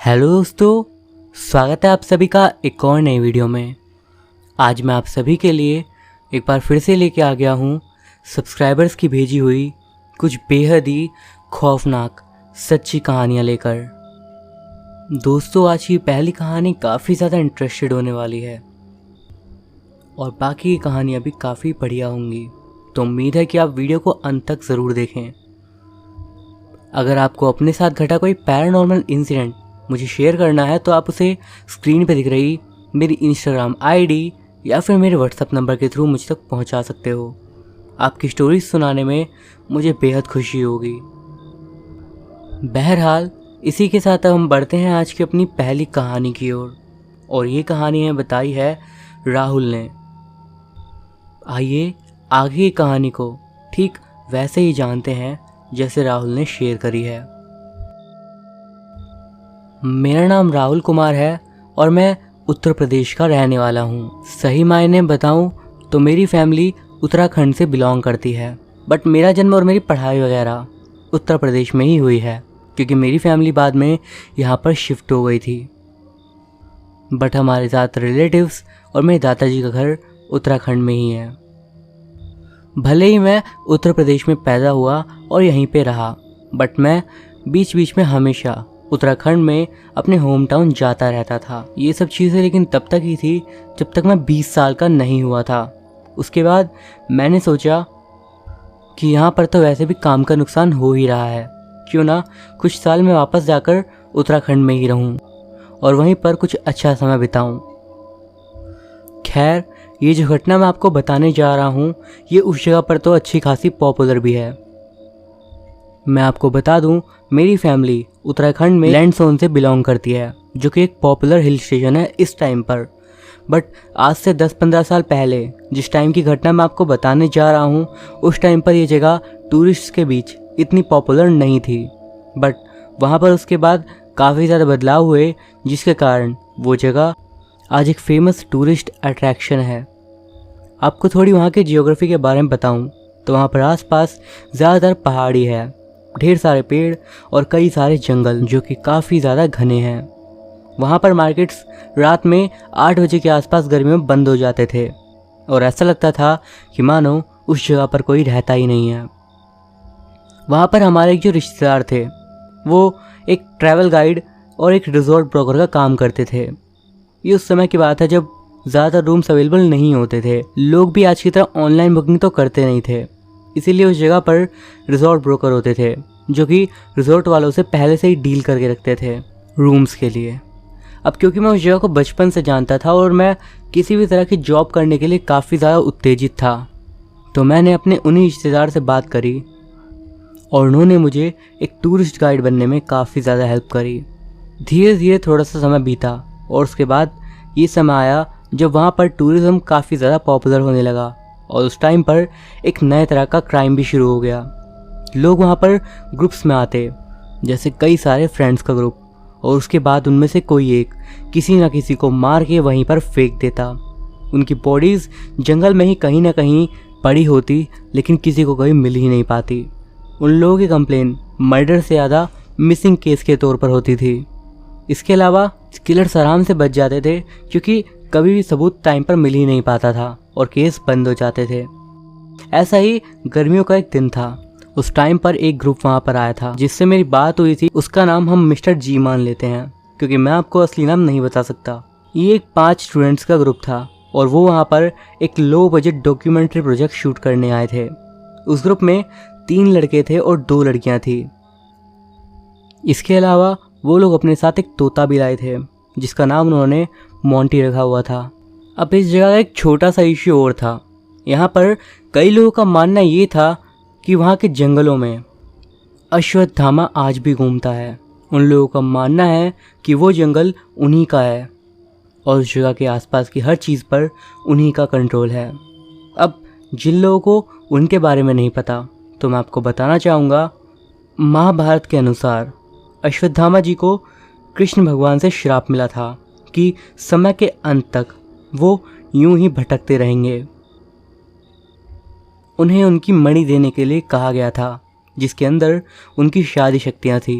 Hello दोस्तों, स्वागत है आप सभी का एक और नई वीडियो में। आज मैं आप सभी के लिए एक बार फिर से लेके आ गया हूँ सब्सक्राइबर्स की भेजी हुई कुछ बेहद ही खौफनाक सच्ची कहानियाँ लेकर। दोस्तों, आज की पहली कहानी काफ़ी ज़्यादा इंटरेस्टेड होने वाली है और बाकी की कहानियाँ भी काफ़ी बढ़िया होंगी, तो उम्मीद है कि आप वीडियो को अंत तक ज़रूर देखें। अगर आपको अपने साथ घटा कोई पैरानॉर्मल इंसिडेंट मुझे शेयर करना है तो आप उसे स्क्रीन पर दिख रही मेरी इंस्टाग्राम आईडी या फिर मेरे व्हाट्सएप नंबर के थ्रू मुझ तक पहुंचा सकते हो। आपकी स्टोरी सुनाने में मुझे बेहद खुशी होगी। बहरहाल, इसी के साथ अब हम बढ़ते हैं आज की अपनी पहली कहानी की ओर और ये कहानी है बताई है राहुल ने। आइए आगे की कहानी को ठीक वैसे ही जानते हैं जैसे राहुल ने शेयर करी है। मेरा नाम राहुल कुमार है और मैं उत्तर प्रदेश का रहने वाला हूँ। सही मायने बताऊँ तो मेरी फैमिली उत्तराखंड से बिलोंग करती है, बट मेरा जन्म और मेरी पढ़ाई वगैरह उत्तर प्रदेश में ही हुई है क्योंकि मेरी फैमिली बाद में यहाँ पर शिफ्ट हो गई थी। बट हमारे ज़्यादातर रिलेटिव्स और मेरे दादाजी का घर उत्तराखंड में ही है। भले ही मैं उत्तर प्रदेश में पैदा हुआ और यहीं पे रहा, बट मैं बीच बीच में हमेशा उत्तराखंड में अपने होम टाउन जाता रहता था। ये सब चीज़ें लेकिन तब तक ही थी जब तक मैं 20 साल का नहीं हुआ था। उसके बाद मैंने सोचा कि यहाँ पर तो वैसे भी काम का नुकसान हो ही रहा है, क्यों ना कुछ साल में वापस जाकर उत्तराखंड में ही रहूँ और वहीं पर कुछ अच्छा समय बिताऊँ। खैर, ये जो घटना मैं आपको बताने जा रहा हूँ ये उस जगह पर तो अच्छी खासी पॉपुलर भी है। मैं आपको बता दूं, मेरी फैमिली उत्तराखंड में लैंडसोन से बिलोंग करती है, जो कि एक पॉपुलर हिल स्टेशन है इस टाइम पर। बट आज से 10-15 साल पहले जिस टाइम की घटना मैं आपको बताने जा रहा हूं, उस टाइम पर ये जगह टूरिस्ट्स के बीच इतनी पॉपुलर नहीं थी। बट वहां पर उसके बाद काफ़ी ज़्यादा बदलाव हुए, जिसके कारण वो जगह आज एक फेमस टूरिस्ट अट्रैक्शन है। आपको थोड़ी वहाँ के जियोग्राफी के बारे में बताऊँ तो वहाँ पर आसपास ज़्यादातर पहाड़ी है, ढेर सारे पेड़ और कई सारे जंगल जो कि काफ़ी ज़्यादा घने हैं। वहाँ पर मार्केट्स रात में 8 बजे के आसपास गर्मियों में बंद हो जाते थे और ऐसा लगता था कि मानो उस जगह पर कोई रहता ही नहीं है। वहाँ पर हमारे एक जो रिश्तेदार थे वो एक ट्रैवल गाइड और एक रिजॉर्ट ब्रोकर का काम करते थे। ये उस समय की बात है जब ज़्यादातर रूम्स अवेलेबल नहीं होते थे। लोग भी आज की तरह ऑनलाइन बुकिंग तो करते नहीं थे, इसीलिए उस जगह पर रिजॉर्ट ब्रोकर होते थे जो कि रिजॉर्ट वालों से पहले से ही डील करके रखते थे रूम्स के लिए। अब क्योंकि मैं उस जगह को बचपन से जानता था और मैं किसी भी तरह की जॉब करने के लिए काफ़ी ज़्यादा उत्तेजित था, तो मैंने अपने उन्हीं रिश्तेदार से बात करी और उन्होंने मुझे एक टूरिस्ट गाइड बनने में काफ़ी ज़्यादा हेल्प करी। धीरे धीरे थोड़ा सा समय बीता और उसके बाद ये समय आया जब वहाँ पर टूरिज़्म काफ़ी ज़्यादा पॉपुलर होने लगा और उस टाइम पर एक नए तरह का क्राइम भी शुरू हो गया। लोग वहाँ पर ग्रुप्स में आते, जैसे कई सारे फ्रेंड्स का ग्रुप, और उसके बाद उनमें से कोई एक किसी न किसी को मार के वहीं पर फेंक देता। उनकी बॉडीज़ जंगल में ही कहीं ना कहीं पड़ी होती, लेकिन किसी को कहीं मिल ही नहीं पाती। उन लोगों की कंप्लेन मर्डर से ज़्यादा मिसिंग केस के तौर पर होती थी। इसके अलावा किलर्स आराम से बच जाते थे क्योंकि कभी भी सबूत टाइम पर मिल ही नहीं पाता था और केस बंद हो जाते थे। ऐसा ही गर्मियों का एक दिन था। उस टाइम पर एक ग्रुप वहाँ पर आया था जिससे मेरी बात हुई थी। उसका नाम हम मिस्टर जी मान लेते हैं क्योंकि मैं आपको असली नाम नहीं बता सकता। ये एक 5 स्टूडेंट्स का ग्रुप था और वो वहाँ पर एक low budget documentary project shoot करने आए थे। उस ग्रुप में 3 लड़के थे और 2 लड़कियाँ थी। इसके अलावा वो लोग अपने साथ एक तोता भी लाए थे जिसका नाम उन्होंने मोंटी रखा हुआ था। अब इस जगह एक छोटा सा इश्यू और था। यहाँ पर कई लोगों का मानना ये था कि वहाँ के जंगलों में अश्वत्थामा आज भी घूमता है। उन लोगों का मानना है कि वो जंगल उन्हीं का है और उस जगह के आसपास की हर चीज़ पर उन्हीं का कंट्रोल है। अब जिन लोगों को उनके बारे में नहीं पता तो मैं आपको बताना चाहूँगा, महाभारत के अनुसार अश्वत्थामा जी को कृष्ण भगवान से श्राप मिला था कि समय के अंत तक वो यूं ही भटकते रहेंगे। उन्हें उनकी मणि देने के लिए कहा गया था जिसके अंदर उनकी शादी शक्तियाँ थी।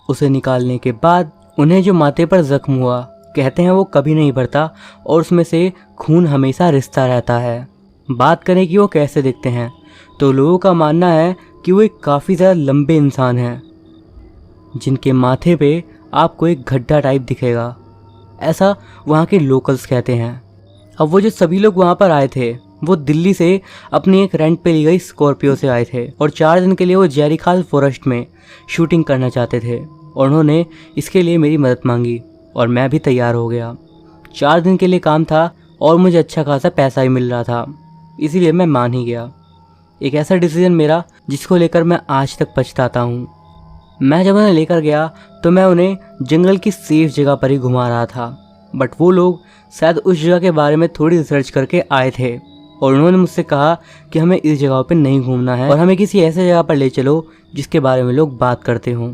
उसे निकालने के बाद उन्हें जो माथे पर जख्म हुआ, कहते हैं वो कभी नहीं भरता और उसमें से खून हमेशा रिसता रहता है। बात करें कि वो कैसे दिखते हैं, तो लोगों का मानना है कि वो एक काफ़ी ज़्यादा लंबे इंसान हैं जिनके माथे पे आपको एक गड्ढा टाइप दिखेगा, ऐसा वहाँ के लोकल्स कहते हैं। अब वो जो सभी लोग वहाँ पर आए थे वो दिल्ली से अपनी एक रेंट पे ली गई स्कॉर्पियो से आए थे और 4 दिन के लिए वो जैरीखाल फॉरेस्ट में शूटिंग करना चाहते थे और उन्होंने इसके लिए मेरी मदद मांगी और मैं भी तैयार हो गया। 4 दिन के लिए काम था और मुझे अच्छा खासा पैसा भी मिल रहा था, इसीलिए मैं मान ही गया। एक ऐसा डिसीजन मेरा जिसको लेकर मैं आज तक पछताता हूँ। मैं जब उन्हें लेकर गया तो मैं उन्हें जंगल की सेफ जगह पर ही घुमा रहा था, बट वो लोग शायद उस जगह के बारे में थोड़ी रिसर्च करके आए थे और उन्होंने मुझसे कहा कि हमें इस जगह पर नहीं घूमना है और हमें किसी ऐसे जगह पर ले चलो जिसके बारे में लोग बात करते हों।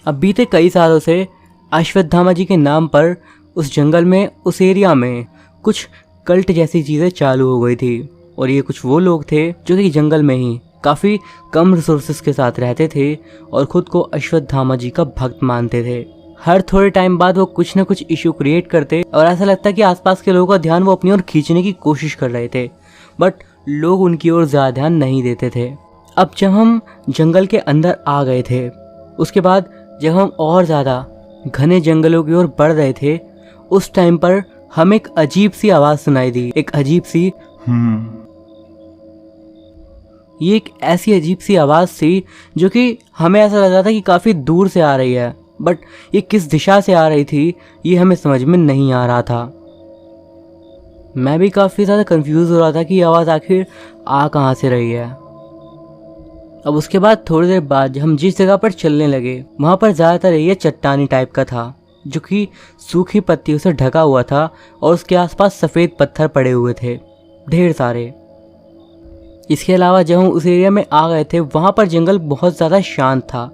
अब बीते कई सालों से अश्वत्थामा जी के नाम पर उस जंगल में, उस एरिया में कुछ कल्ट जैसी चीज़ें चालू हो गई थी और ये कुछ वो लोग थे जो कि जंगल में ही काफ़ी कम रिसोर्सेज के साथ रहते थे और ख़ुद को अश्वत्थामा जी का भक्त मानते थे। हर थोड़े टाइम बाद वो कुछ ना कुछ इशू क्रिएट करते और ऐसा लगता कि आसपास के लोगों का ध्यान वो अपनी ओर खींचने की कोशिश कर रहे थे, बट लोग उनकी ओर ज़्यादा ध्यान नहीं देते थे। अब जब हम जंगल के अंदर आ गए थे, उसके बाद जब हम और ज़्यादा घने जंगलों की ओर बढ़ रहे थे, उस टाइम पर हमें एक अजीब सी आवाज़ सुनाई दी। एक अजीब सी ये एक ऐसी अजीब सी आवाज़ थी जो कि हमें ऐसा लग रहा था कि काफ़ी दूर से आ रही है, बट ये किस दिशा से आ रही थी ये हमें समझ में नहीं आ रहा था। मैं भी काफ़ी ज़्यादा कंफ्यूज हो रहा था कि ये आवाज़ आखिर आ कहाँ से रही है। अब उसके बाद थोड़ी देर बाद जब हम जिस जगह पर चलने लगे वहाँ पर ज़्यादातर ये चट्टानी टाइप का था जो कि सूखी पत्तियों से ढका हुआ था और उसके आसपास सफ़ेद पत्थर पड़े हुए थे ढेर सारे। इसके अलावा जब हम उस एरिया में आ गए थे वहाँ पर जंगल बहुत ज़्यादा शांत था,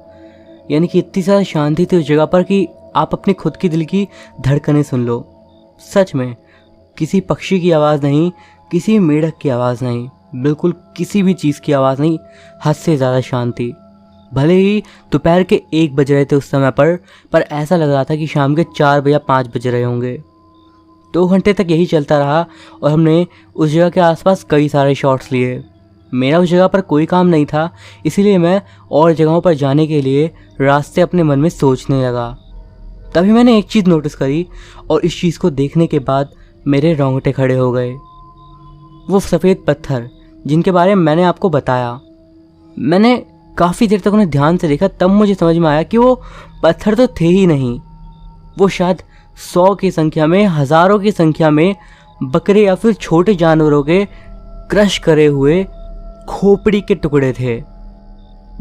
यानी कि इतनी ज़्यादा शांति थी उस जगह पर कि आप अपनी खुद की दिल की धड़कनें सुन लो। सच में किसी पक्षी की आवाज़ नहीं, किसी मेढक की आवाज़ नहीं, बिल्कुल किसी भी चीज़ की आवाज़ नहीं, हद से ज़्यादा शांति। भले ही दोपहर के 1 बज रहे थे उस समय पर ऐसा लग रहा था कि शाम के 4 या 5 बज रहे होंगे। 2 घंटे तक यही चलता रहा और हमने उस जगह के आसपास कई सारे शॉट्स लिए। मेरा उस जगह पर कोई काम नहीं था, इसीलिए मैं और जगहों पर जाने के लिए रास्ते अपने मन में सोचने लगा। तभी मैंने एक चीज़ नोटिस करी और इस चीज़ को देखने के बाद मेरे रोंगटे खड़े हो गए। वो सफ़ेद पत्थर जिनके बारे में मैंने आपको बताया, मैंने काफ़ी देर तक उन्हें ध्यान से देखा, तब मुझे समझ में आया कि वो पत्थर तो थे ही नहीं, वो शायद 100 की संख्या में, हज़ारों की संख्या में बकरे या फिर छोटे जानवरों के क्रश करे हुए खोपड़ी के टुकड़े थे।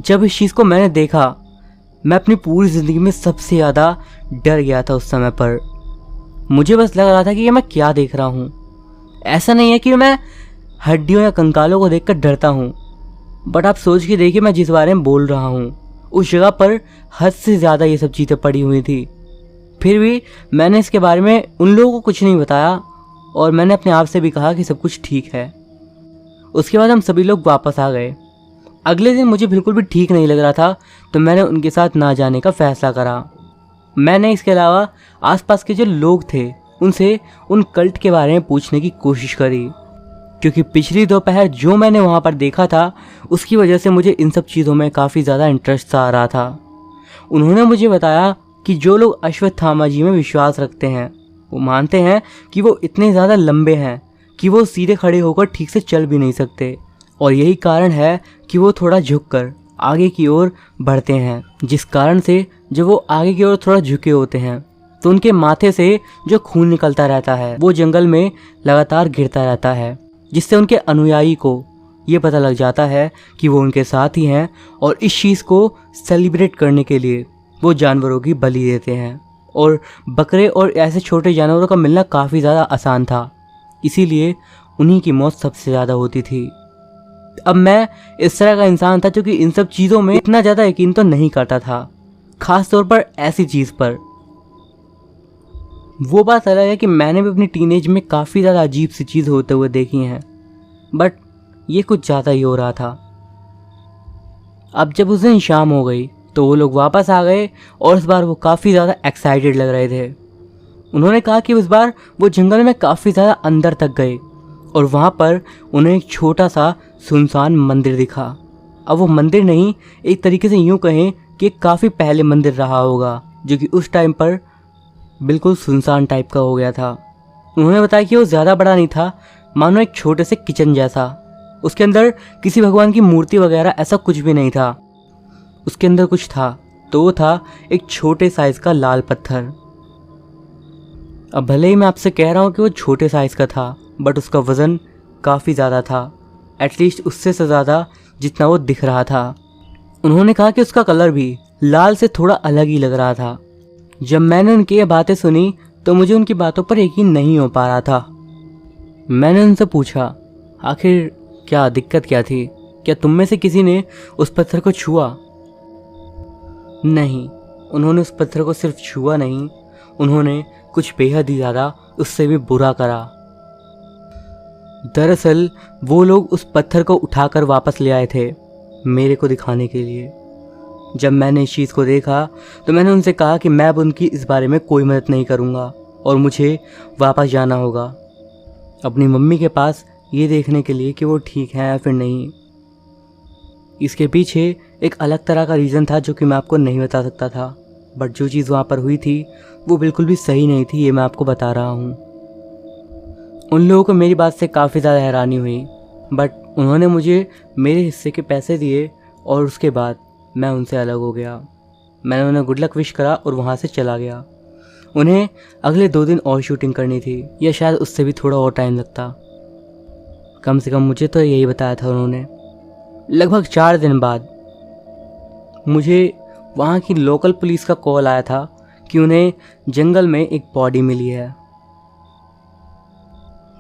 जब इस चीज़ को मैंने देखा मैं अपनी पूरी ज़िंदगी में सबसे ज़्यादा डर गया था उस समय पर। मुझे बस लग रहा था कि ये मैं क्या देख रहा हूँ। ऐसा नहीं है कि मैं हड्डियों या कंकालों को देखकर डरता हूँ, बट आप सोच के देखिए मैं जिस बारे में बोल रहा हूँ उस जगह पर हद से ज़्यादा ये सब चीज़ें पड़ी हुई थी। फिर भी मैंने इसके बारे में उन लोगों को कुछ नहीं बताया और मैंने अपने आप से भी कहा कि सब कुछ ठीक है। उसके बाद हम सभी लोग वापस आ गए। अगले दिन मुझे बिल्कुल भी ठीक नहीं लग रहा था, तो मैंने उनके साथ ना जाने का फ़ैसला करा। मैंने इसके अलावा आसपास के जो लोग थे उनसे उन कल्ट के बारे में पूछने की कोशिश करी, क्योंकि पिछली दोपहर जो मैंने वहाँ पर देखा था उसकी वजह से मुझे इन सब चीज़ों में काफ़ी ज़्यादा इंटरेस्ट आ रहा था। उन्होंने मुझे बताया कि जो लोग अश्वत्थामा जी में विश्वास रखते हैं वो मानते हैं कि वो इतने ज़्यादा लंबे हैं कि वो सीधे खड़े होकर ठीक से चल भी नहीं सकते, और यही कारण है कि वो थोड़ा झुककर आगे की ओर बढ़ते हैं, जिस कारण से जब वो आगे की ओर थोड़ा झुके होते हैं तो उनके माथे से जो खून निकलता रहता है वो जंगल में लगातार गिरता रहता है, जिससे उनके अनुयायी को ये पता लग जाता है कि वो उनके साथ ही हैं, और इस चीज़ को सेलिब्रेट करने के लिए वो जानवरों की बलि देते हैं। और बकरे और ऐसे छोटे जानवरों का मिलना काफ़ी ज़्यादा आसान था, इसीलिए उन्हीं की मौत सबसे ज़्यादा होती थी। अब मैं इस तरह का इंसान था जो कि इन सब चीज़ों में इतना ज़्यादा यकीन तो नहीं करता था, ख़ास तौर पर ऐसी चीज़ पर। वो बात अलग है कि मैंने भी अपनी टीनेज में काफ़ी ज़्यादा अजीब सी चीज़ होते हुए देखी हैं, बट ये कुछ ज़्यादा ही हो रहा था। अब जब उस दिन शाम हो गई तो वो लोग वापस आ गए और इस बार वो काफ़ी ज़्यादा एक्साइटेड लग रहे थे। उन्होंने कहा कि इस बार वो जंगल में काफ़ी ज़्यादा अंदर तक गए और वहाँ पर उन्हें एक छोटा सा सुनसान मंदिर दिखा। अब वो मंदिर नहीं, एक तरीके से यूँ कहें कि एक काफ़ी पहले मंदिर रहा होगा, जो कि उस टाइम पर बिल्कुल सुनसान टाइप का हो गया था। उन्होंने बताया कि वो ज़्यादा बड़ा नहीं था, मानो एक छोटे से किचन जैसा। उसके अंदर किसी भगवान की मूर्ति वगैरह ऐसा कुछ भी नहीं था। उसके अंदर कुछ था, तो वो था एक छोटे साइज़ का लाल पत्थर। अब भले ही मैं आपसे कह रहा हूँ कि वो छोटे साइज़ का था, बट उसका वज़न काफ़ी ज़्यादा था, एटलीस्ट उससे ज़्यादा जितना वो दिख रहा था। उन्होंने कहा कि उसका कलर भी लाल से थोड़ा अलग ही लग रहा था। जब मैंने उनकी ये बातें सुनी तो मुझे उनकी बातों पर यकीन नहीं हो पा रहा था। मैंने उनसे पूछा, आखिर क्या दिक्कत क्या थी? क्या तुम में से किसी ने उस पत्थर को छुआ? नहीं, उन्होंने उस पत्थर को सिर्फ छुआ नहीं, उन्होंने कुछ बेहद ही ज़्यादा उससे भी बुरा करा। दरअसल वो लोग उस पत्थर को उठाकर वापस ले आए थे मेरे को दिखाने के लिए। जब मैंने इस चीज़ को देखा तो मैंने उनसे कहा कि मैं अब उनकी इस बारे में कोई मदद नहीं करूँगा और मुझे वापस जाना होगा अपनी मम्मी के पास, ये देखने के लिए कि वो ठीक हैं या फिर नहीं। इसके पीछे एक अलग तरह का रीज़न था जो कि मैं आपको नहीं बता सकता था, बट जो चीज़ वहाँ पर हुई थी वो बिल्कुल भी सही नहीं थी, ये मैं आपको बता रहा हूँ। उन लोगों को मेरी बात से काफ़ी ज़्यादा हैरानी हुई, बट उन्होंने मुझे मेरे हिस्से के पैसे दिए और उसके बाद मैं उनसे अलग हो गया। मैंने उन्हें गुड लक विश करा और वहाँ से चला गया। उन्हें अगले 2 दिन और शूटिंग करनी थी, या शायद उससे भी थोड़ा और टाइम लगता। कम से कम मुझे तो यही बताया था उन्होंने। लगभग 4 दिन बाद मुझे वहाँ की लोकल पुलिस का कॉल आया था कि उन्हें जंगल में एक बॉडी मिली है।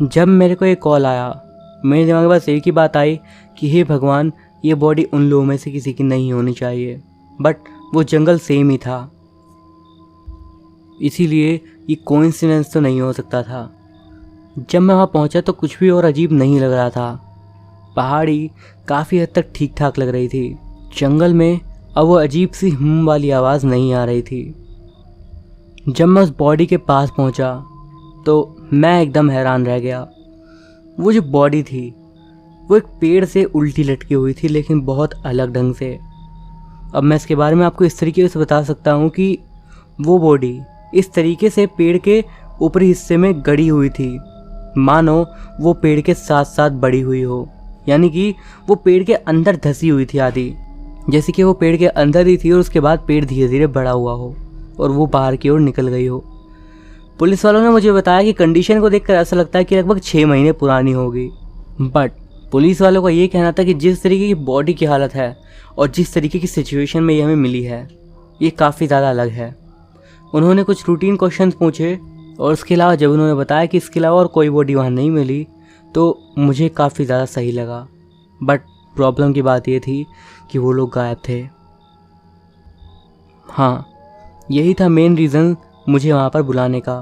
जब मेरे को ये कॉल आया, मेरे दिमाग में बस एक ही बात आई कि हे भगवान, ये बॉडी उन लोगों में से किसी की नहीं होनी चाहिए, बट वो जंगल सेम ही था, इसीलिए ये कोइंसिडेंस तो नहीं हो सकता था। जब मैं वहाँ पहुँचा तो कुछ भी और अजीब नहीं लग रहा था। पहाड़ी काफ़ी हद तक ठीक ठाक लग रही थी। जंगल में अब वो अजीब सी वाली आवाज़ नहीं आ रही थी। जब मैं उस बॉडी के पास पहुँचा तो मैं एकदम हैरान रह गया। वो जो बॉडी थी वो एक पेड़ से उल्टी लटकी हुई थी, लेकिन बहुत अलग ढंग से। अब मैं इसके बारे में आपको इस तरीके से बता सकता हूँ कि वो बॉडी इस तरीके से पेड़ के ऊपरी हिस्से में गड़ी हुई थी, मानो वो पेड़ के साथ साथ बड़ी हुई हो, यानी कि वो पेड़ के अंदर धसी हुई थी आधी, जैसे कि वो पेड़ के अंदर ही थी और उसके बाद पेड़ धीरे धीरे बड़ा हुआ हो और वो बाहर की ओर निकल गई हो। पुलिस वालों ने मुझे बताया कि कंडीशन को देखकर ऐसा लगता है कि लगभग 6 महीने पुरानी होगी, बट पुलिस वालों का ये कहना था कि जिस तरीके की बॉडी की हालत है और जिस तरीके की सिचुएशन में ये हमें मिली है, ये काफ़ी ज़्यादा अलग है। उन्होंने कुछ रूटीन क्वेश्चंस पूछे और उसके अलावा जब उन्होंने बताया कि इसके अलावा और कोई बॉडी वहाँ नहीं मिली तो मुझे काफ़ी ज़्यादा सही लगा। बट प्रॉब्लम की बात ये थी कि वो लोग गायब थे। हाँ, यही था मेन रीज़न मुझे वहाँ पर बुलाने का।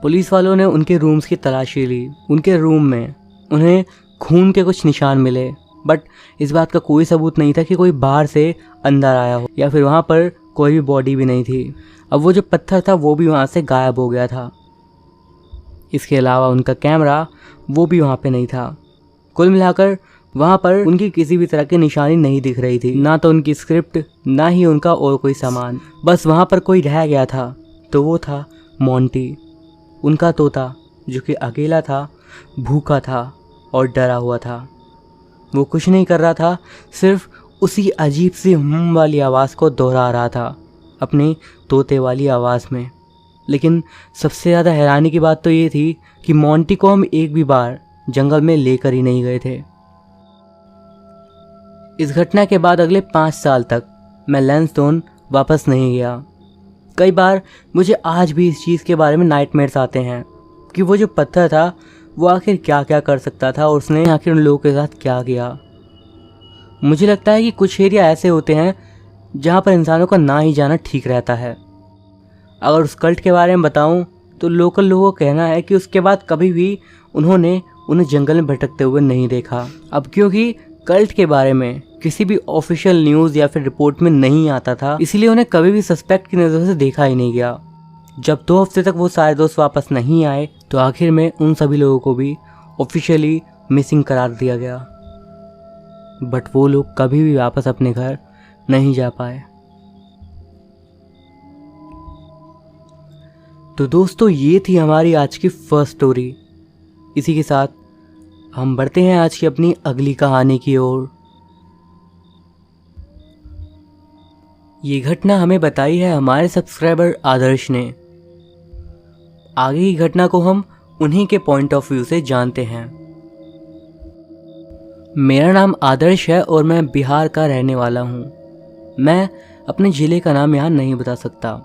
पुलिस वालों ने उनके रूम्स की तलाशी ली। उनके रूम में उन्हें खून के कुछ निशान मिले, बट इस बात का कोई सबूत नहीं था कि कोई बाहर से अंदर आया हो या फिर वहाँ पर कोई भी बॉडी भी नहीं थी। अब वो जो पत्थर था वो भी वहाँ से गायब हो गया था। इसके अलावा उनका कैमरा वो भी वहाँ पे नहीं था। कुल मिलाकर वहाँ पर उनकी किसी भी तरह की निशानी नहीं दिख रही थी, ना तो उनकी स्क्रिप्ट ना ही उनका और कोई सामान। बस वहाँ पर कोई रह गया था, तो वो था मोंटी, उनका तोता, जो कि अकेला था, भूखा था और डरा हुआ था। वो कुछ नहीं कर रहा था, सिर्फ उसी अजीब सी वाली आवाज़ को दोहरा रहा था अपनी तोते वाली आवाज़ में। लेकिन सबसे ज़्यादा हैरानी की बात तो ये थी कि मोंटी को हम एक भी बार जंगल में लेकर ही नहीं गए थे। इस घटना के बाद अगले 5 साल तक मैं लैंसडोन वापस नहीं गया। कई बार मुझे आज भी इस चीज़ के बारे में नाइटमेयर्स आते हैं कि वो जो पत्थर था वो आखिर क्या क्या कर सकता था और उसने आखिर उन लोगों के साथ क्या किया। मुझे लगता है कि कुछ एरिया ऐसे होते हैं जहाँ पर इंसानों का ना ही जाना ठीक रहता है। अगर उस कल्ट के बारे में बताऊँ तो लोकल लोगों का कहना है कि उसके बाद कभी भी उन्हें जंगल में भटकते हुए नहीं देखा। अब क्योंकि कल्ट के बारे में किसी भी ऑफिशियल न्यूज़ या फिर रिपोर्ट में नहीं आता था, इसीलिए उन्हें कभी भी सस्पेक्ट की नज़र से देखा ही नहीं गया। जब 2 हफ्ते तक वो सारे दोस्त वापस नहीं आए तो आखिर में उन सभी लोगों को भी ऑफिशियली मिसिंग करार दिया गया। बट वो लोग कभी भी वापस अपने घर नहीं जा पाए। तो दोस्तों, ये थी हमारी आज की फर्स्ट स्टोरी। इसी के साथ हम बढ़ते हैं आज की अपनी अगली कहानी की ओर। ये घटना हमें बताई है हमारे सब्सक्राइबर आदर्श ने। आगे की घटना को हम उन्हीं के पॉइंट ऑफ व्यू से जानते हैं। मेरा नाम आदर्श है और मैं बिहार का रहने वाला हूँ। मैं अपने ज़िले का नाम यहाँ नहीं बता सकता।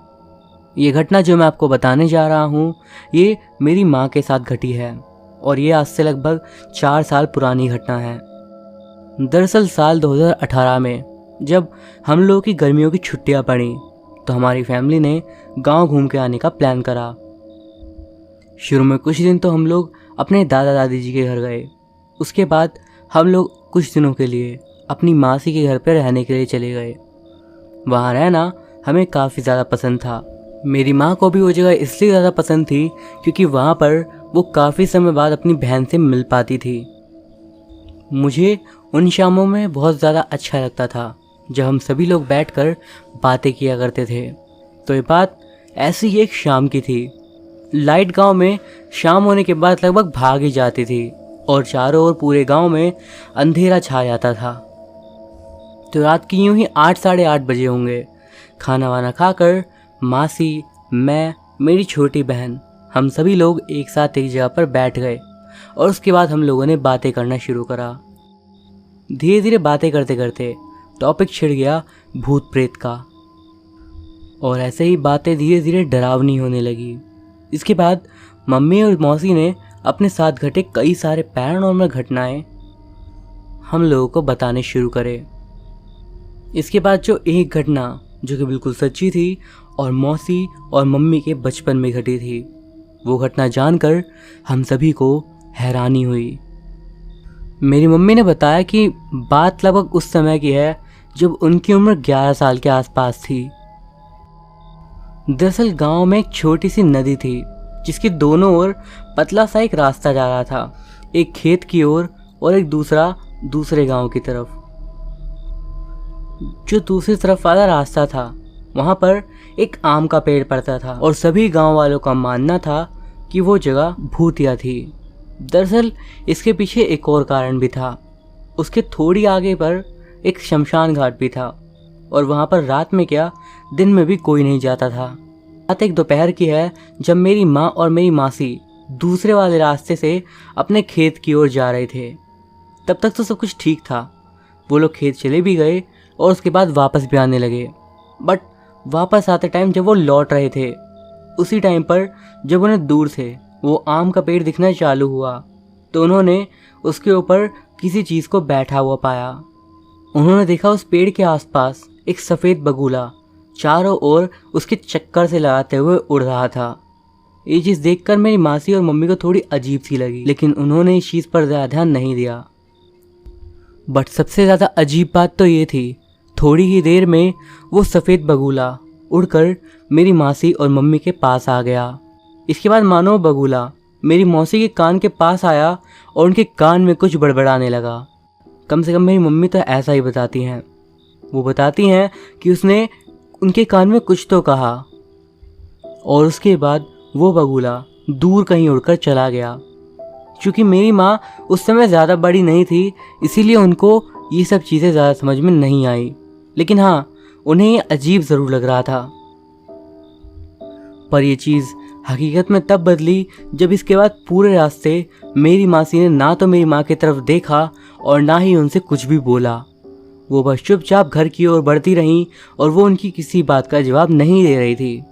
ये घटना जो मैं आपको बताने जा रहा हूँ ये मेरी माँ के साथ घटी है और ये आज से लगभग 4 साल पुरानी घटना है। दरअसल साल 2018 में जब हम लोगों की गर्मियों की छुट्टियां पड़ी तो हमारी फैमिली ने गांव घूम के आने का प्लान करा। शुरू में कुछ दिन तो हम लोग अपने दादा दादी जी के घर गए। उसके बाद हम लोग कुछ दिनों के लिए अपनी मासी के घर पर रहने के लिए चले गए। वहाँ रहना हमें काफ़ी ज़्यादा पसंद था। मेरी माँ को भी वो जगह इसलिए ज़्यादा पसंद थी क्योंकि वहाँ पर वो काफ़ी समय बाद अपनी बहन से मिल पाती थी। मुझे उन शामों में बहुत ज़्यादा अच्छा लगता था जब हम सभी लोग बैठकर बातें किया करते थे। तो ये बात ऐसी ही एक शाम की थी। लाइट गांव में शाम होने के बाद लगभग भाग ही जाती थी और चारों ओर पूरे गांव में अंधेरा छा जाता था। तो रात की यूं ही 8 साढ़े 8 बजे होंगे। खाना वाना खाकर मासी, मैं, मेरी छोटी बहन, हम सभी लोग एक साथ एक जगह पर बैठ गए और उसके बाद हम लोगों ने बातें करना शुरू करा। धीरे धीरे बातें करते करते टॉपिक छिड़ गया भूत प्रेत का और ऐसे ही बातें धीरे धीरे डरावनी होने लगी। इसके बाद मम्मी और मौसी ने अपने साथ घटे कई सारे पैरानॉर्मल घटनाएं हम लोगों को बताने शुरू करे। इसके बाद जो एक घटना जो कि बिल्कुल सच्ची थी और मौसी और मम्मी के बचपन में घटी थी, वो घटना जानकर हम सभी को हैरानी हुई। मेरी मम्मी ने बताया कि बात लगभग उस समय की है जब उनकी उम्र 11 साल के आसपास थी। दरअसल गांव में एक छोटी सी नदी थी जिसके दोनों ओर पतला सा एक रास्ता जा रहा था, एक खेत की ओर और एक दूसरे गांव की तरफ। जो दूसरी तरफ वाला रास्ता था वहां पर एक आम का पेड़ पड़ता था और सभी गांव वालों का मानना था कि वो जगह भूतिया थी। दरअसल इसके पीछे एक और कारण भी था। उसके थोड़ी आगे पर एक शमशान घाट भी था और वहाँ पर रात में क्या दिन में भी कोई नहीं जाता था। रात एक दोपहर की है जब मेरी माँ और मेरी मासी दूसरे वाले रास्ते से अपने खेत की ओर जा रहे थे। तब तक तो सब कुछ ठीक था। वो लोग खेत चले भी गए और उसके बाद वापस भी आने लगे। बट वापस आते टाइम जब वो लौट रहे थे उसी टाइम पर जब उन्हें दूर से वो आम का पेड़ दिखना चालू हुआ तो उन्होंने उसके ऊपर किसी चीज़ को बैठा हुआ पाया। उन्होंने देखा उस पेड़ के आसपास एक सफ़ेद बगुला चारों ओर उसके चक्कर से लगाते हुए उड़ रहा था। ये चीज़ देखकर मेरी मासी और मम्मी को थोड़ी अजीब सी लगी, लेकिन उन्होंने इस चीज़ पर ज़्यादा ध्यान नहीं दिया। बट सबसे ज़्यादा अजीब बात तो ये थी, थोड़ी ही देर में वो सफ़ेद बगुला उड़कर मेरी मासी और मम्मी के पास आ गया। इसके बाद मानो बगुला मेरी मौसी के कान के पास आया और उनके कान में कुछ बड़बड़ाने लगा। कम से कम मेरी मम्मी तो ऐसा ही बताती हैं। वो बताती हैं कि उसने उनके कान में कुछ तो कहा और उसके बाद वो बगुला दूर कहीं उड़कर चला गया। क्योंकि मेरी माँ उस समय ज़्यादा बड़ी नहीं थी इसीलिए उनको ये सब चीज़ें ज़्यादा समझ में नहीं आई, लेकिन हाँ उन्हें ये अजीब ज़रूर लग रहा था। पर ये चीज़ हकीकत में तब बदली जब इसके बाद पूरे रास्ते मेरी मासी ने ना तो मेरी माँ की तरफ देखा और ना ही उनसे कुछ भी बोला। वो बस चुपचाप घर की ओर बढ़ती रहीं और वो उनकी किसी बात का जवाब नहीं दे रही थी।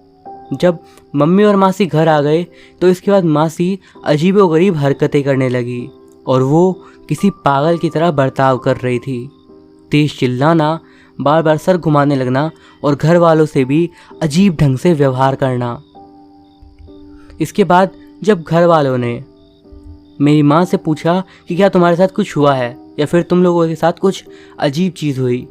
जब मम्मी और मासी घर आ गए तो इसके बाद मासी अजीबोगरीब हरकतें करने लगी और वो किसी पागल की तरह बर्ताव कर रही थी। तेज चिल्लाना, बार बार सर घुमाने लगना और घर वालों से भी अजीब ढंग से व्यवहार करना। इसके बाद जब घर वालों ने मेरी माँ से पूछा कि क्या तुम्हारे साथ कुछ हुआ है या फिर तुम लोगों के साथ कुछ अजीब चीज़ हुई।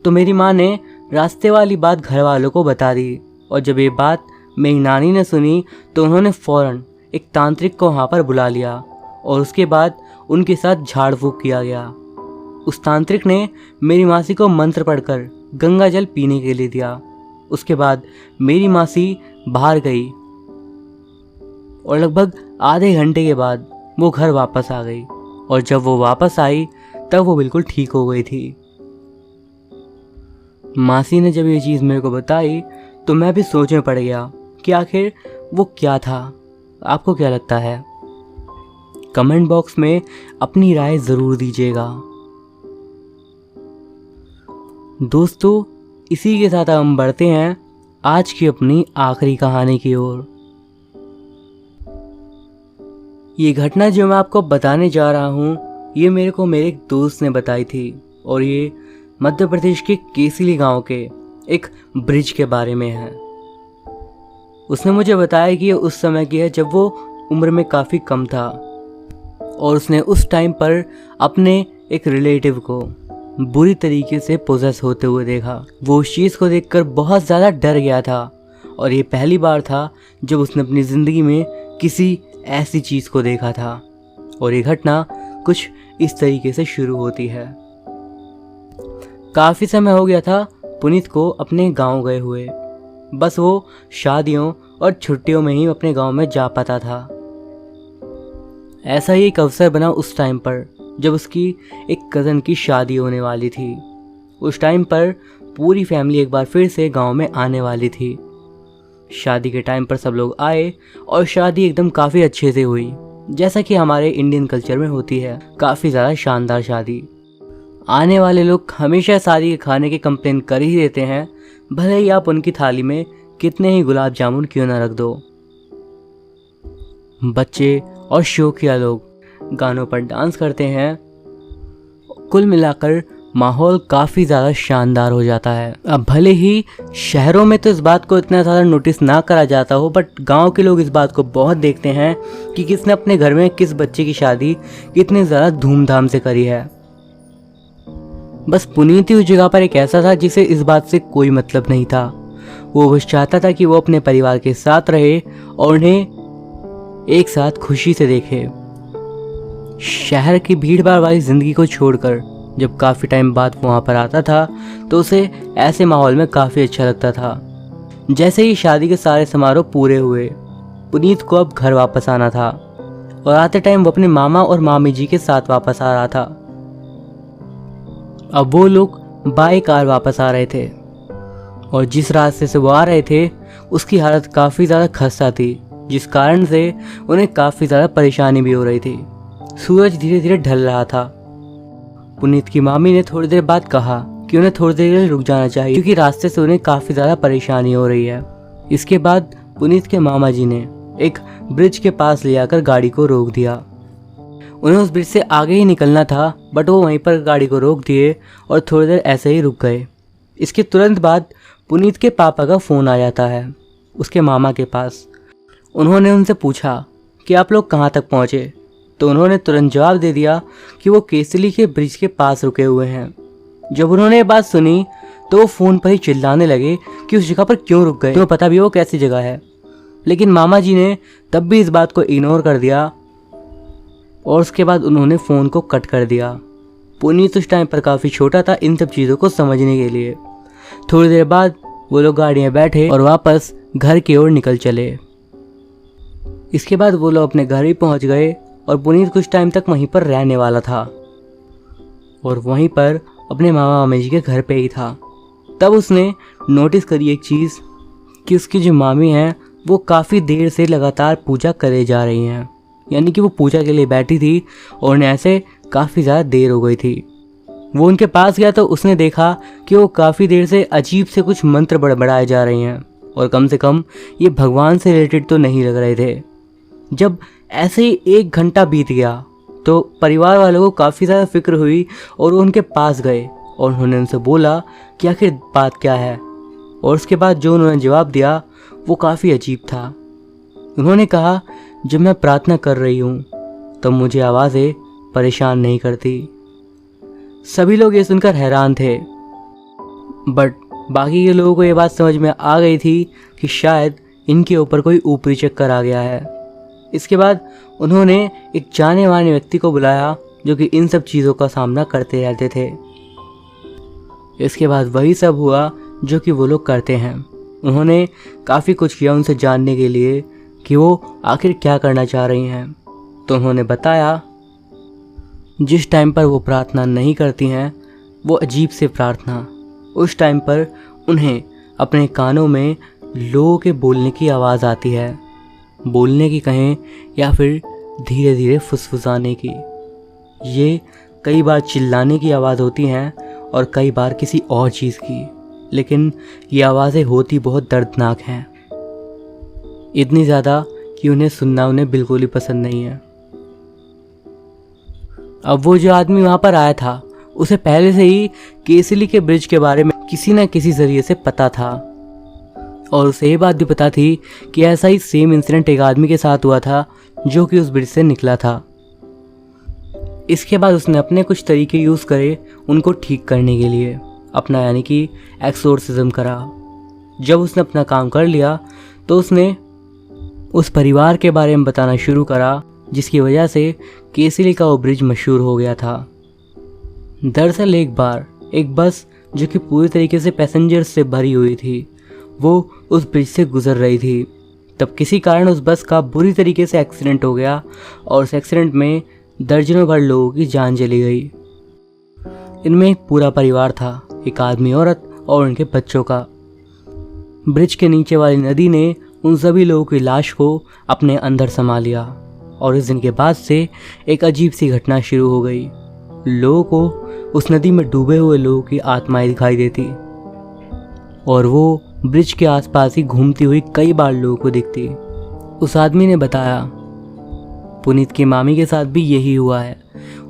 तो मेरी माँ ने रास्ते वाली बात घर वालों को बता दी, और जब ये बात मेरी नानी ने सुनी तो उन्होंने फ़ौरन एक तांत्रिक को वहाँ पर बुला लिया और उसके बाद उनके साथ झाड़ फूँक किया गया। उस तांत्रिक ने मेरी मासी को मंत्र पढ़कर गंगा जल पीने के लिए दिया। उसके बाद मेरी मासी बाहर गई और लगभग आधे घंटे के बाद वो घर वापस आ गई, और जब वो वापस आई तब वो बिल्कुल ठीक हो गई थी। मासी ने जब ये चीज़ मेरे को बताई तो मैं भी सोच में पड़ गया कि आखिर वो क्या था। आपको क्या लगता है? कमेंट बॉक्स में अपनी राय ज़रूर दीजिएगा। दोस्तों, इसी के साथ हम बढ़ते हैं आज की अपनी आखिरी कहानी की ओर। ये घटना जो मैं आपको बताने जा रहा हूँ, ये मेरे को मेरे एक दोस्त ने बताई थी, और ये मध्य प्रदेश के केसली गांव के एक ब्रिज के बारे में है। उसने मुझे बताया कि ये उस समय की है जब वो उम्र में काफ़ी कम था, और उसने उस टाइम पर अपने एक रिलेटिव को बुरी तरीके से पोजेस होते हुए देखा। वो उस चीज़ को देखकर बहुत ज़्यादा डर गया था, और ये पहली बार था जब उसने अपनी ज़िंदगी में किसी ऐसी चीज़ को देखा था। और ये घटना कुछ इस तरीके से शुरू होती है। काफ़ी समय हो गया था पुनीत को अपने गांव गए हुए। बस वो शादियों और छुट्टियों में ही अपने गांव में जा पाता था। ऐसा ही एक अवसर बना उस टाइम पर जब उसकी एक कज़न की शादी होने वाली थी। उस टाइम पर पूरी फैमिली एक बार फिर से गांव में आने वाली थी। शादी के टाइम पर सब लोग आए और शादी एकदम काफ़ी अच्छे से हुई, जैसा कि हमारे इंडियन कल्चर में होती है। काफ़ी ज़्यादा शानदार शादी। आने वाले लोग हमेशा शादी के खाने की कंप्लेन कर ही देते हैं, भले ही आप उनकी थाली में कितने ही गुलाब जामुन क्यों ना रख दो। बच्चे और शौकिया लोग गानों पर डांस करते हैं। कुल मिलाकर माहौल काफ़ी ज़्यादा शानदार हो जाता है। अब भले ही शहरों में तो इस बात को इतना ज़्यादा नोटिस ना करा जाता हो, बट गांव के लोग इस बात को बहुत देखते हैं कि किसने अपने घर में किस बच्चे की शादी कितनी ज़्यादा धूमधाम से करी है। बस पुनीत ही उस जगह पर एक ऐसा था जिसे इस बात से कोई मतलब नहीं था। वो बस चाहता था कि वो अपने परिवार के साथ रहे और उन्हें एक साथ खुशी से देखे। शहर की भीड़ भाड़ वाली ज़िंदगी को छोड़कर जब काफ़ी टाइम बाद वहाँ पर आता था तो उसे ऐसे माहौल में काफ़ी अच्छा लगता था। जैसे ही शादी के सारे समारोह पूरे हुए, पुनीत को अब घर वापस आना था, और आते टाइम वो अपने मामा और मामी जी के साथ वापस आ रहा था। अब वो लोग बाय कार वापस आ रहे थे, और जिस रास्ते से वो आ रहे थे उसकी हालत काफ़ी ज़्यादा खस्ता थी, जिस कारण से उन्हें काफ़ी ज़्यादा परेशानी भी हो रही थी। सूरज धीरे धीरे ढल रहा था। पुनीत की मामी ने थोड़ी देर बाद कहा कि उन्हें थोड़ी देर के लिए रुक जाना चाहिए, क्योंकि रास्ते से उन्हें काफ़ी ज़्यादा परेशानी हो रही है। इसके बाद पुनीत के मामा जी ने एक ब्रिज के पास ले आकर गाड़ी को रोक दिया। उन्हें उस ब्रिज से आगे ही निकलना था, बट वो वहीं पर गाड़ी को रोक दिए और थोड़ी देर ऐसे ही रुक गए। इसके तुरंत बाद पुनीत के पापा का फ़ोन आ जाता है उसके मामा के पास। उन्होंने उनसे पूछा कि आप लोग कहाँ तक पहुँचे, तो उन्होंने तुरंत जवाब दे दिया कि वो केसली के ब्रिज के पास रुके हुए हैं। जब उन्होंने ये बात सुनी तो वो फ़ोन पर ही चिल्लाने लगे कि उस जगह पर क्यों रुक गए, तो पता भी वो कैसी जगह है। लेकिन मामा जी ने तब भी इस बात को इग्नोर कर दिया और उसके बाद उन्होंने फ़ोन को कट कर दिया। पुनीत उस टाइम पर काफ़ी छोटा था इन सब चीज़ों को समझने के लिए। थोड़ी देर बाद वो लोग गाड़ियाँ बैठे और वापस घर की ओर निकल चले। इसके बाद वो लोग अपने घर ही पहुँच गए, और पुनीत कुछ टाइम तक वहीं पर रहने वाला था और वहीं पर अपने मामा मामी जी के घर पे ही था। तब उसने नोटिस करी एक चीज़ कि उसकी जो मामी हैं वो काफ़ी देर से लगातार पूजा करे जा रही हैं, यानी कि वो पूजा के लिए बैठी थी और उन्हें ऐसे काफ़ी ज़्यादा देर हो गई थी। वो उनके पास गया तो उसने देखा कि वो काफ़ी देर से अजीब से कुछ मंत्र बड़बड़ाए जा रहे हैं, और कम से कम ये भगवान से रिलेटेड तो नहीं लग रहे थे। जब ऐसे ही 1 घंटा बीत गया तो परिवार वालों को काफ़ी ज़्यादा फिक्र हुई और वो उनके पास गए और उन्होंने उनसे बोला कि आखिर बात क्या है। और उसके बाद जो उन्होंने जवाब दिया वो काफ़ी अजीब था। उन्होंने कहा, जब मैं प्रार्थना कर रही हूँ तब मुझे आवाज़ें परेशान नहीं करती, सभी लोग ये सुनकर हैरान थे, बट बाकी के लोगों को ये बात समझ में आ गई थी कि शायद इनके ऊपर कोई ऊपरी चक्कर आ गया है। इसके बाद उन्होंने एक जाने माने व्यक्ति को बुलाया जो कि इन सब चीज़ों का सामना करते रहते थे। इसके बाद वही सब हुआ जो कि वो लोग करते हैं। उन्होंने काफ़ी कुछ किया उनसे जानने के लिए कि वो आखिर क्या करना चाह रही हैं। तो उन्होंने बताया जिस टाइम पर वो प्रार्थना नहीं करती हैं, वो अजीब से प्रार्थना, उस टाइम पर उन्हें अपने कानों में लोगों के बोलने की आवाज़ आती है। बोलने की कहें या फिर धीरे धीरे फुसफुसाने की। ये कई बार चिल्लाने की आवाज़ होती हैं और कई बार किसी और चीज़ की, लेकिन ये आवाज़ें होती बहुत दर्दनाक हैं, इतनी ज़्यादा कि उन्हें सुनना उन्हें बिल्कुल ही पसंद नहीं है। अब वो जो आदमी वहाँ पर आया था, उसे पहले से ही केसली के ब्रिज के बारे में किसी न किसी ज़रिए से पता था, और उसे ये बात भी पता थी कि ऐसा ही सेम इंसिडेंट एक आदमी के साथ हुआ था जो कि उस ब्रिज से निकला था। इसके बाद उसने अपने कुछ तरीके यूज़ करे उनको ठीक करने के लिए, अपना यानी कि एक्सोर्सिज्म करा। जब उसने अपना काम कर लिया तो उसने उस परिवार के बारे में बताना शुरू करा जिसकी वजह से केसली का वो ब्रिज मशहूर हो गया था। दरअसल एक बार एक बस जो कि पूरी तरीके से पैसेंजर्स से भरी हुई थी, वो उस ब्रिज से गुजर रही थी। तब किसी कारण उस बस का बुरी तरीके से एक्सीडेंट हो गया और उस एक्सीडेंट में दर्जनों भर लोगों की जान चली गई। इनमें एक पूरा परिवार था, एक आदमी, औरत और उनके बच्चों का। ब्रिज के नीचे वाली नदी ने उन सभी लोगों की लाश को अपने अंदर समा लिया और इस दिन के बाद से एक अजीब सी घटना शुरू हो गई। लोगों को उस नदी में डूबे हुए लोगों की आत्माएं दिखाई देती और वो ब्रिज के आसपास ही घूमती हुई कई बार लोगों को दिखती। उस आदमी ने बताया पुनीत की मामी के साथ भी यही हुआ है।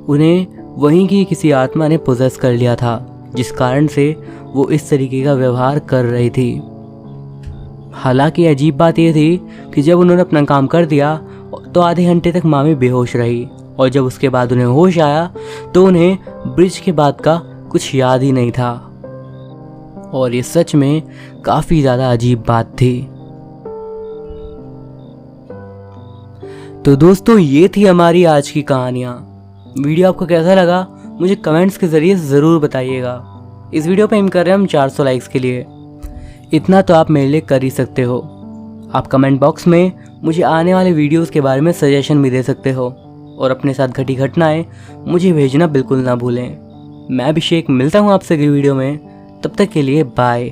उन्हें वहीं की किसी आत्मा ने पोजेस कर लिया था, जिस कारण से वो इस तरीके का व्यवहार कर रही थी। हालांकि अजीब बात यह थी कि जब उन्होंने अपना काम कर दिया तो आधे घंटे तक मामी बेहोश रही और जब उसके बाद उन्हें होश आया तो उन्हें ब्रिज के बाद का कुछ याद ही नहीं था, और ये सच में काफ़ी ज़्यादा अजीब बात थी। तो दोस्तों, ये थी हमारी आज की कहानियाँ। वीडियो आपको कैसा लगा मुझे कमेंट्स के ज़रिए ज़रूर बताइएगा। इस वीडियो पे एम कर रहे हैं हम 400 लाइक्स के लिए। इतना तो आप मेरे लिए कर ही सकते हो। आप कमेंट बॉक्स में मुझे आने वाले वीडियोस के बारे में सजेशन भी दे सकते हो और अपने साथ घटी घटनाएं मुझे भेजना बिल्कुल ना भूलें। मैं अभिषेक मिलता हूँ आपसे अगली वीडियो में। तब तक के लिए बाय।